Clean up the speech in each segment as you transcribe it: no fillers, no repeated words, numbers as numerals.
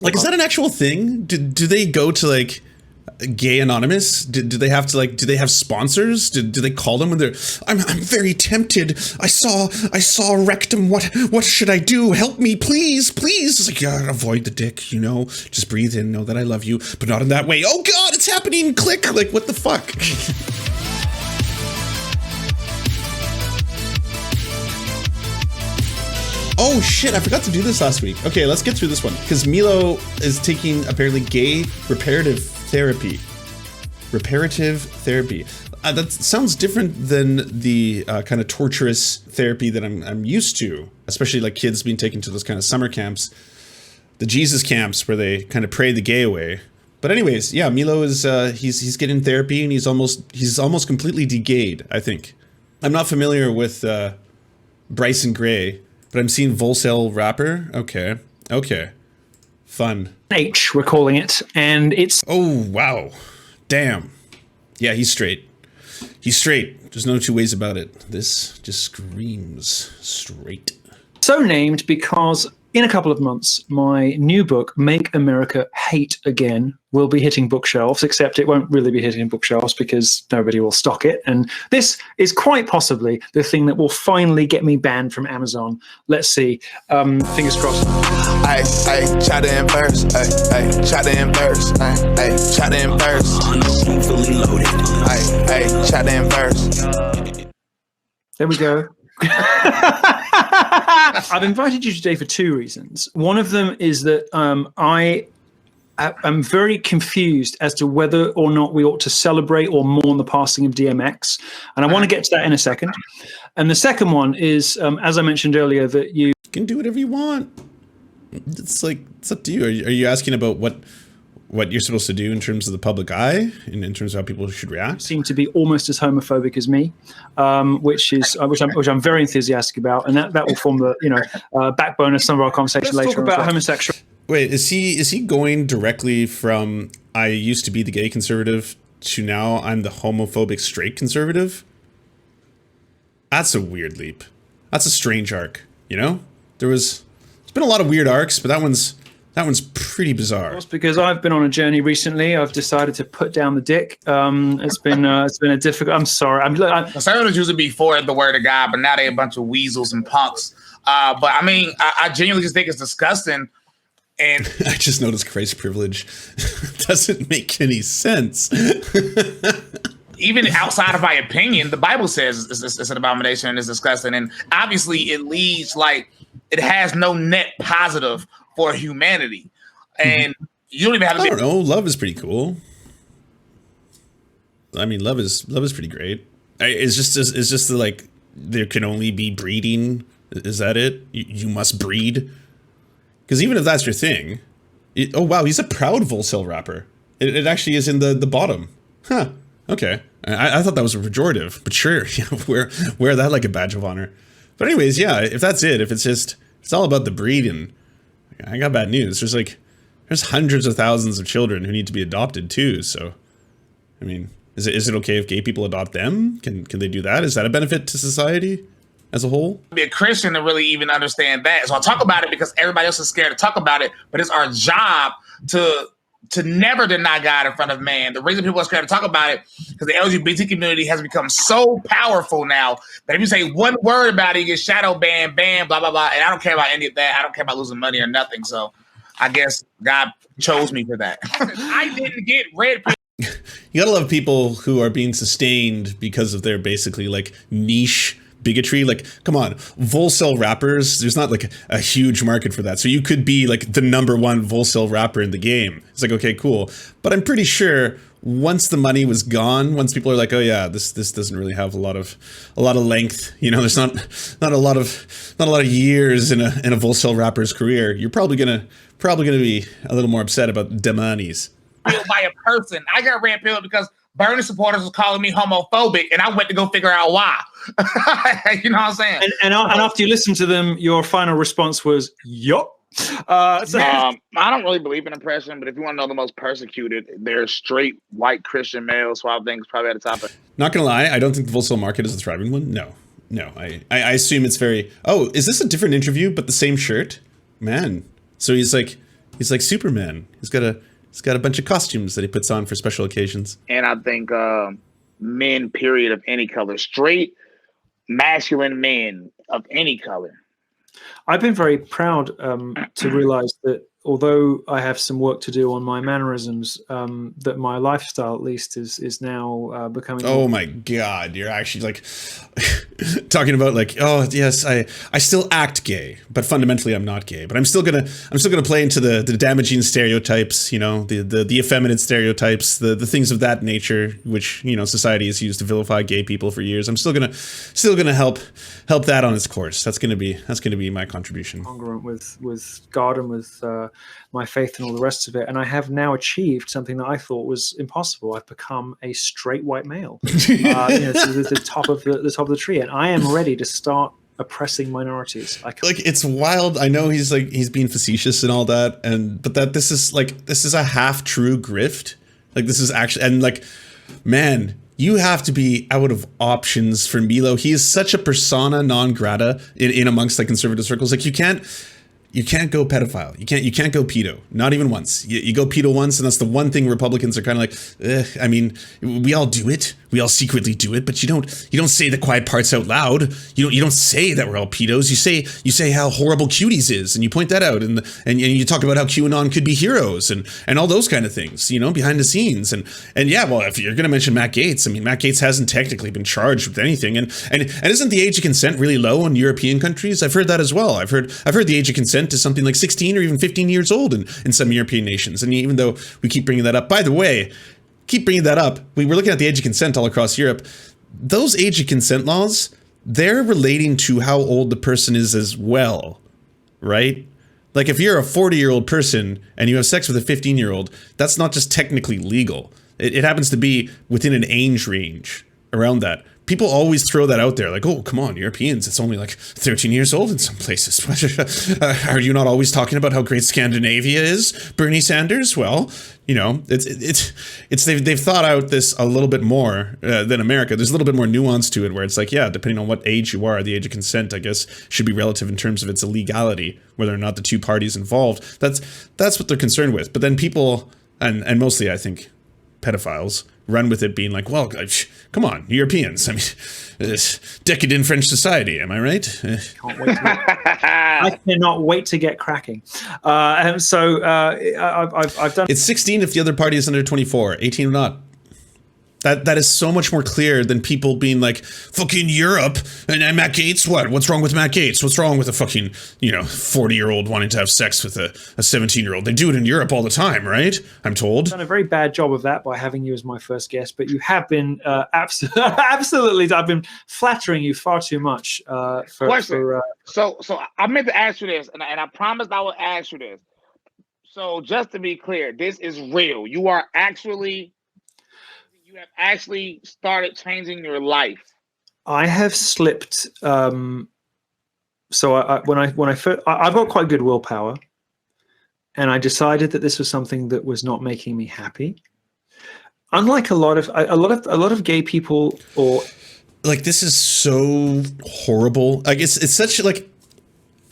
Like, is that an actual thing? Do they go to like Gay Anonymous? Do they have to like? Do they have sponsors? Do they call them when they're? I'm very tempted. I saw a rectum. What should I do? Help me, please. It's like, yeah, avoid the dick. You know, just breathe in. Know that I love you, but not in that way. Oh God, it's happening. Click. Like, what the fuck? Oh shit, I forgot to do this last week. Okay, let's get through this one. Because Milo is taking apparently gay reparative therapy. Reparative therapy. That sounds different than the kind of torturous therapy that I'm used to. Especially like kids being taken to those kind of summer camps. The Jesus camps where they kind of pray the gay away. But anyways, yeah, Milo is, he's getting therapy and he's almost completely de-gayed, I think. I'm not familiar with Bryson Gray. But I'm seeing Volcel Rapper. Okay. Fun. H, we're calling it. And it's... Oh, wow. Damn. Yeah, he's straight. There's no two ways about it. This just screams straight. So named because in a couple of months, my new book, Make America Hate Again, will be hitting bookshelves, except it won't really be hitting bookshelves because nobody will stock it. And this is quite possibly the thing that will finally get me banned from Amazon. Let's see. Fingers crossed. Ay, try to inverse. Ay, try to inverse. Ay, try to inverse. Fully loaded. Ay, try to inverse. There we go. I've invited you today for two reasons. One of them is that I'm very confused as to whether or not we ought to celebrate or mourn the passing of DMX. And I want to get to that in a second. And the second one is, as I mentioned earlier, that you can do whatever you want. It's like, it's up to you. Are you asking about what you're supposed to do in terms of the public eye, in terms of how people should react? Seem to be almost as homophobic as me, which I'm very enthusiastic about, and that will form the backbone of some of our conversation later. Let's talk about homosexual. Wait, is he going directly from I used to be the gay conservative to now I'm the homophobic straight conservative? That's a weird leap. That's a strange arc. You know, there's been a lot of weird arcs, but that one's pretty bizarre. Because I've been on a journey recently. I've decided to put down the dick. It's been a difficult. I'm sorry. Conservatives used to be for the word of God, but now they're a bunch of weasels and punks. But I mean, I genuinely just think it's disgusting. And I just noticed Christ's privilege doesn't make any sense. Even outside of my opinion, the Bible says it's an abomination and it's disgusting. And obviously it leads it has no net positive for humanity. And you don't even have to I don't know. Love is pretty cool. I mean, love is pretty great. It's just like there can only be breeding. Is that it? You must breed. Because even if that's your thing, oh wow, he's a proud Volcel rapper. It actually is in the bottom. Huh. Okay. I thought that was a pejorative, but sure, wear that like a badge of honor. But anyways, yeah, if that's it, if it's all about the breeding, I got bad news. There's hundreds of thousands of children who need to be adopted too. So, I mean, is it okay if gay people adopt them? Can they do that? Is that a benefit to society as a whole? Be a Christian to really even understand that. So I'll talk about it because everybody else is scared to talk about it, but it's our job to never deny God in front of man. The reason people are scared to talk about it because the LGBT community has become so powerful now that if you say one word about it, you get shadow banned, blah, blah, blah. And I don't care about any of that. I don't care about losing money or nothing. So I guess God chose me for that. I didn't get red pill. You gotta love people who are being sustained because of their basically like niche bigotry. Like, come on, Volcel rappers, there's not like a huge market for that. So you could be like the #1 Volcel rapper in the game. It's like, okay, cool. But I'm pretty sure once the money was gone, once people are like, oh yeah, this doesn't really have a lot of length, you know, there's not a lot of years in a Volcel rapper's career, you're probably gonna be a little more upset about the monies. By a person. I got red pilled because Bernie supporters was calling me homophobic, and I went to go figure out why. You know what I'm saying? And after you listened to them, your final response was, yup. I don't really believe in oppression, but if you want to know the most persecuted, they're straight white Christian males, so I think it's probably at the top of. Not gonna lie, I don't think the Volcel market is a thriving one. No. I assume it's very. Oh, is this a different interview but the same shirt? Man. So he's He's like Superman. He's got a bunch of costumes that he puts on for special occasions. And I think men, period, of any color, straight masculine men of any color. I've been very proud to realize that although I have some work to do on my mannerisms, that my lifestyle at least is now becoming. Oh my God, you're actually like talking about like, oh yes, I still act gay, but fundamentally I'm not gay. But I'm still gonna play into the damaging stereotypes, you know, the effeminate stereotypes, the things of that nature, which, you know, society has used to vilify gay people for years. I'm still gonna help that on its course. That's gonna be my contribution. Congruent with God and with my faith and all the rest of it, and I have now achieved something that I thought was impossible. I've become a straight white male, so the top of the tree, and I am ready to start oppressing minorities. Like, it's wild. I know he's being facetious and all that, but this is a half true grift. Like, this is actually, and like, man, you have to be out of options for Milo. He is such a persona non grata in amongst like conservative circles. Like, you can't go pedophile. You can't go pedo. Not even once. You go pedo once, and that's the one thing Republicans are kind of like, I mean, we all do it. We all secretly do it, but you don't say the quiet parts out loud. You don't say that we're all pedos. You say how horrible Cuties is, and you point that out, and you talk about how QAnon could be heroes and all those kind of things, you know, behind the scenes. And yeah, well, if you're gonna mention Matt Gaetz, I mean, Matt Gaetz hasn't technically been charged with anything, and isn't the age of consent really low in European countries? I've heard that as well. I've heard the age of consent is something like 16 or even 15 years old in some European nations. And even though we keep bringing that up, by the way, we were looking at the age of consent all across Europe. Those age of consent laws, they're relating to how old the person is as well, right? Like, if you're a 40-year-old person and you have sex with a 15-year-old, that's not just technically legal. It happens to be within an age range around that. People always throw that out there, like, oh, come on, Europeans, it's only like 13 years old in some places. Are you not always talking about how great Scandinavia is, Bernie Sanders? Well, you know, they've thought out this a little bit more than America. There's a little bit more nuance to it, where it's like, yeah, depending on what age you are, the age of consent, I guess, should be relative in terms of its illegality, whether or not the two parties involved. That's what they're concerned with. But then people, and mostly, I think, pedophiles, run with it being like, well, come on, Europeans. I mean, this decadent French society. Am I right? I cannot wait to get cracking. I've done. It's 16 if the other party is under 24, 18 or not. That is so much more clear than people being like, fucking Europe and Matt Gaetz. What's wrong with Matt Gaetz? What's wrong with a fucking, 40-year-old wanting to have sex with a 17-year-old? They do it in Europe all the time, right? I'm told. I've done a very bad job of that by having you as my first guest, but you have been absolutely. I've been flattering you far too much. So I meant to ask you this, and I promised I would ask you this. So just to be clear, this is real. You have actually started changing your life. I have slipped. I've got quite good willpower, and I decided that this was something that was not making me happy. Unlike a lot of gay people, or like, this is so horrible. Like, it's such like.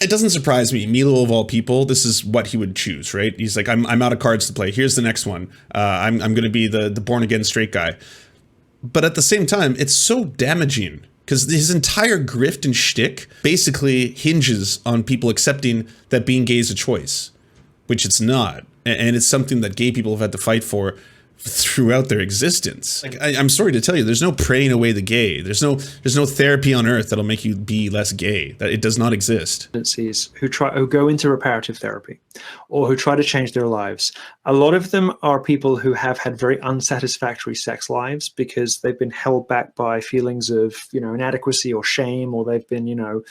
It doesn't surprise me. Milo, of all people, this is what he would choose, right? He's like, I'm out of cards to play. Here's the next one. I'm going to be the born again straight guy. But at the same time, it's so damaging because his entire grift and shtick basically hinges on people accepting that being gay is a choice, which it's not, and it's something that gay people have had to fight for throughout their existence. Like, I'm sorry to tell you, there's no praying away the gay. There's no therapy on earth that'll make you be less gay. That it does not exist. Who go into reparative therapy, or who try to change their lives. A lot of them are people who have had very unsatisfactory sex lives because they've been held back by feelings of inadequacy or shame, or they've been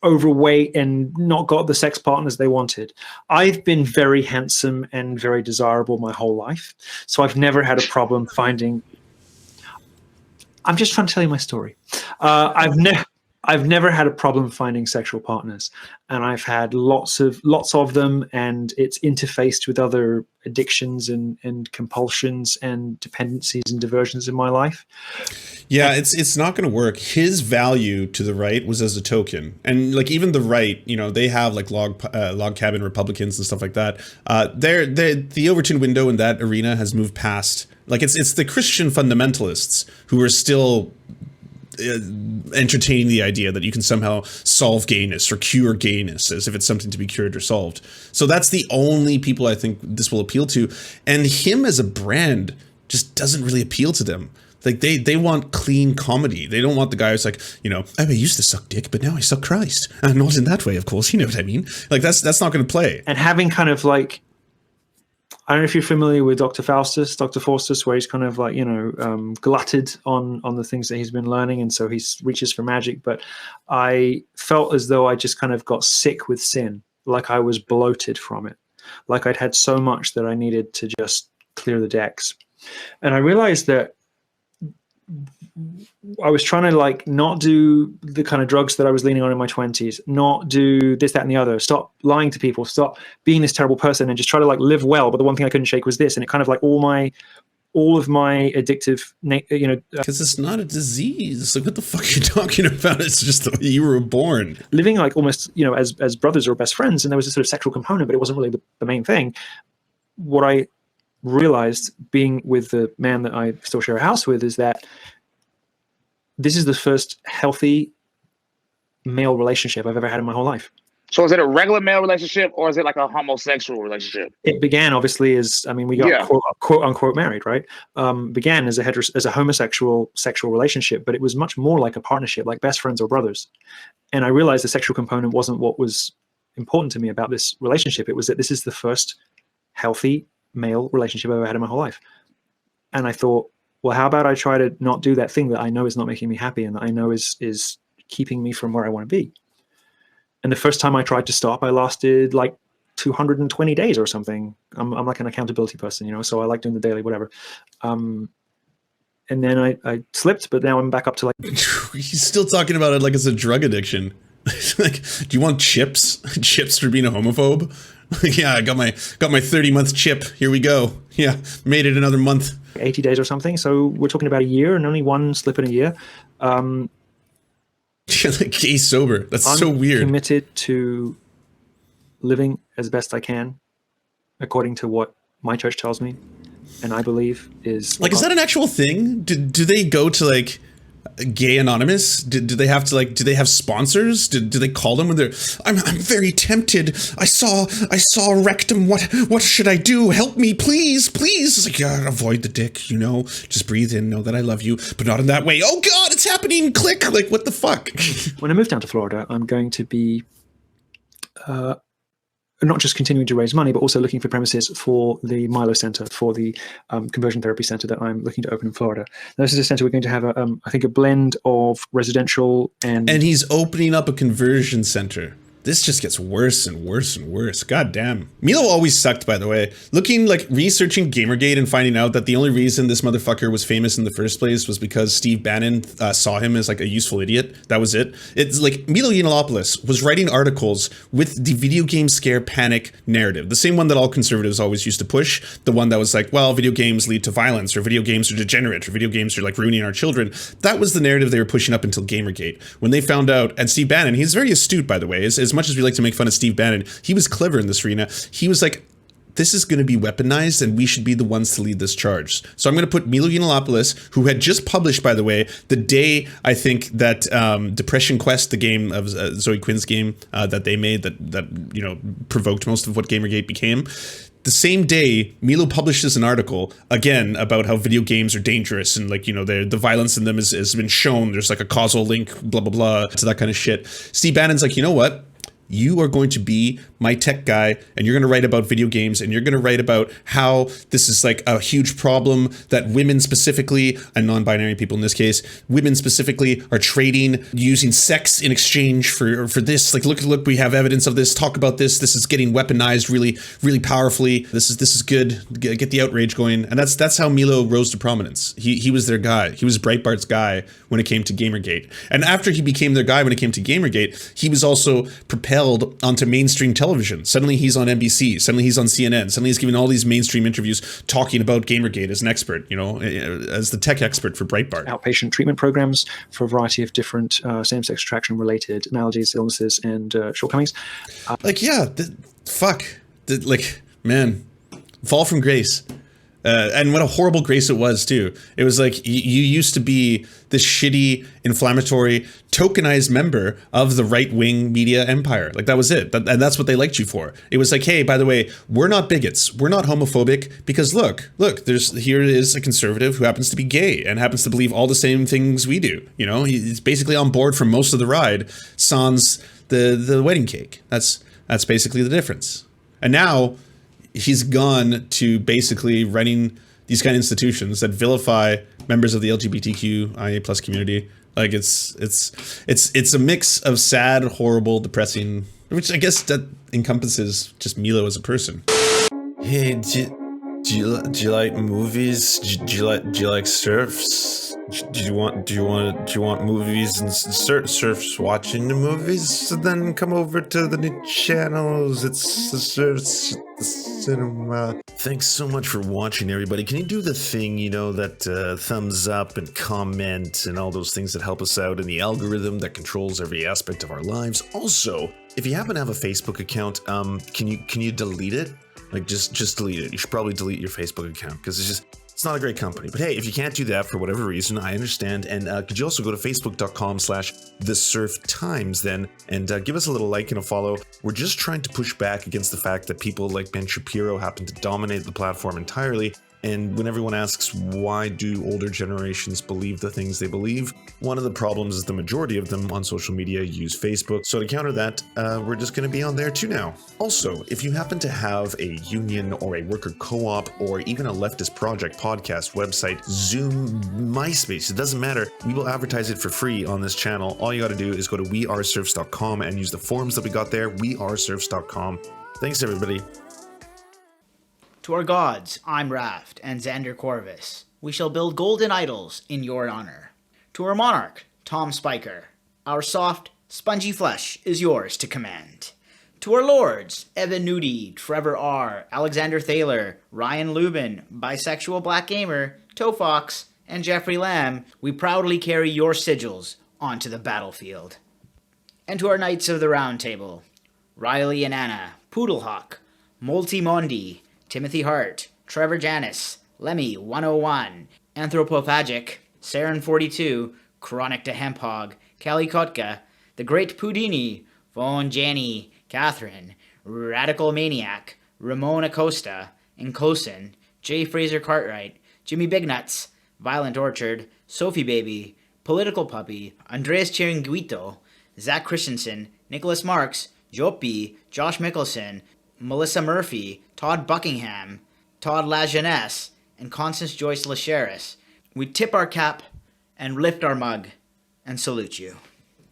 overweight and not got the sex partners they wanted. I've been very handsome and very desirable my whole life, so I've never had a problem finding. I'm just trying to tell you my story. I've never had a problem finding sexual partners, and I've had lots of them, and it's interfaced with other addictions and compulsions and dependencies and diversions in my life. Yeah, it's not going to work. His value to the right was as a token, and like even the right, you know, they have like log cabin Republicans and stuff like that. The Overton window in that arena has moved past. Like it's the Christian fundamentalists who are still entertaining the idea that you can somehow solve gayness or cure gayness as if it's something to be cured or solved. So that's the only people I think this will appeal to, and him as a brand just doesn't really appeal to them. Like they want clean comedy. They don't want the guy who's like, you know, I used to suck dick, but now I suck Christ. And not in that way, of course. You know what I mean? Like that's not going to play. And having kind of like, I don't know if you're familiar with Dr. Faustus, where he's kind of like, you know, glutted on the things that he's been learning. And so he reaches for magic. But I felt as though I just kind of got sick with sin, like I was bloated from it. Like I'd had so much that I needed to just clear the decks. And I realized that I was trying to like not do the kind of drugs that I was leaning on in my 20s, not do this, that, and the other, stop lying to people, stop being this terrible person, and just try to like live well. But the one thing I couldn't shake was this. And it kind of like all of my addictive, you know, because it's not a disease. Like what the fuck are you talking about? It's just the way you were born. Living like almost, you know, as brothers or best friends. And there was a sort of sexual component, but it wasn't really the main thing. What I realized being with the man that I still share a house with is that this is the first healthy male relationship I've ever had in my whole life. So is it a regular male relationship or is it like a homosexual relationship? It began obviously as, I mean, we got quote unquote married, right? Began as a homosexual sexual relationship, but it was much more like a partnership, like best friends or brothers. And I realized the sexual component wasn't what was important to me about this relationship. It was that this is the first healthy male relationship I've ever had in my whole life. And I thought, well, how about I try to not do that thing that I know is not making me happy and that I know is keeping me from where I want to be. And the first time I tried to stop, I lasted like 220 days or something. I'm like an accountability person, you know, so I like doing the daily whatever. And then I slipped, but now I'm back up to like... He's still talking about it like it's a drug addiction. Like, do you want chips? Chips for being a homophobe? Yeah, I got my 30-month chip. Here we go. Yeah, made it another month. 80 days or something. So we're talking about a year and only one slip in a year. Like gay sober. That's so weird. I'm committed to living as best I can according to what my church tells me and I believe is... Like, is that an actual thing? Do they go to like Gay Anonymous? Do they have to like, do they have sponsors? Do they call them when they're, I'm very tempted. I saw a rectum. What should I do? Help me, please. It's like, yeah, avoid the dick, you know, just breathe in, know that I love you, but not in that way. Oh God, it's happening. Click. Like, what the fuck? When I move down to Florida, I'm going to be, not just continuing to raise money, but also looking for premises for the Milo Center, for the conversion therapy center that I'm looking to open in Florida. Now, this is a center we're going to have, I think, a blend of residential and... And he's opening up a conversion center. This just gets worse and worse and worse. God damn. Milo always sucked, by the way. Researching Gamergate and finding out that the only reason this motherfucker was famous in the first place was because Steve Bannon saw him as like a useful idiot. That was it. It's like Milo Yiannopoulos was writing articles with the video game scare panic narrative. The same one that all conservatives always used to push. The one that was like, well, video games lead to violence, or video games are degenerate, or video games are like ruining our children. That was the narrative they were pushing up until Gamergate. When they found out, and Steve Bannon, he's very astute, by the way, as much as we like to make fun of Steve Bannon, he was clever in this arena. He was like, this is going to be weaponized and we should be the ones to lead this charge. So I'm going to put Milo Yiannopoulos, who had just published, by the way, the day I think that Depression Quest, the game of Zoe Quinn's game that they made that you know provoked most of what Gamergate became. The same day, Milo publishes an article, again, about how video games are dangerous and, like, you know, the violence in them has been shown. There's, like, a causal link, blah, blah, blah, to that kind of shit. Steve Bannon's like, you know what? You are going to be my tech guy, and you're going to write about video games, and you're going to write about how this is like a huge problem that women specifically, and non-binary people in this case, women specifically are trading using sex in exchange for this. Like, look, we have evidence of this. Talk about this. This is getting weaponized really, really powerfully. This is good. Get the outrage going. And that's how Milo rose to prominence. He was their guy. He was Breitbart's guy when it came to Gamergate. And after he became their guy when it came to Gamergate, he was also propelled propelled onto mainstream television. Suddenly he's on NBC. Suddenly he's on CNN. Suddenly he's giving all these mainstream interviews talking about Gamergate as an expert, you know, as the tech expert for Breitbart. Outpatient treatment programs for a variety of different same-sex attraction-related maladies, illnesses, and shortcomings. Man, fall from grace. And what a horrible grace it was, too. It was like you used to be this shitty, inflammatory, tokenized member of the right-wing media empire. Like, that was it. And that's what they liked you for. It was like, hey, by the way, we're not bigots. We're not homophobic here is a conservative who happens to be gay and happens to believe all the same things we do. You know, he's basically on board for most of the ride, sans the wedding cake. That's basically the difference. And now he's gone to basically running these kind of institutions that vilify members of the LGBTQIA plus community. Like it's a mix of sad, horrible, depressing, which I guess that encompasses just Milo as a person. Hey, do you like movies? Do you like Serfs? Do you want movies and Serfs watching the movies? So then come over to the new channels. It's the Serfs cinema. Thanks so much for watching, everybody. Can you do the thing, you know, that thumbs up and comment and all those things that help us out in the algorithm that controls every aspect of our lives? Also, if you happen to have a Facebook account, can you delete it? Like just delete it. You should probably delete your Facebook account because it's not a great company. But hey, if you can't do that for whatever reason, I understand. And could you also go to facebook.com/thesurftimes then and give us a little like and a follow. We're just trying to push back against the fact that people like Ben Shapiro happen to dominate the platform entirely. And when everyone asks, why do older generations believe the things they believe? One of the problems is the majority of them on social media use Facebook. So to counter that, we're just going to be on there too now. Also, if you happen to have a union or a worker co-op or even a leftist project, podcast, website, Zoom, MySpace, it doesn't matter. We will advertise it for free on this channel. All you got to do is go to weareserfs.com and use the forms that we got there, weareserfs.com. Thanks, everybody. To our gods, I'm Raft and Xander Corvus. We shall build golden idols in your honor. To our monarch, Tom Spiker. Our soft, spongy flesh is yours to command. To our lords, Evan Nudie, Trevor R., Alexander Thaler, Ryan Lubin, Bisexual Black Gamer, Toe Fox, and Jeffrey Lamb, we proudly carry your sigils onto the battlefield. And to our Knights of the Round Table, Riley and Anna, Poodlehawk, Multimondi, Timothy Hart, Trevor Janis, Lemmy 101, Anthropophagic, Saren 42, Chronic to Hemphog, Callie Kotka, The Great Pudini, Von Janny, Catherine, Radical Maniac, Ramon Acosta, Encosin, J. Fraser Cartwright, Jimmy Bignuts, Violent Orchard, Sophie Baby, Political Puppy, Andreas Chiringuito, Zach Christensen, Nicholas Marks, Jopi, Josh Mickelson, Melissa Murphy, Todd Buckingham, Todd LaJeunesse, and Constance Joyce LaCheris. We tip our cap and lift our mug and salute you.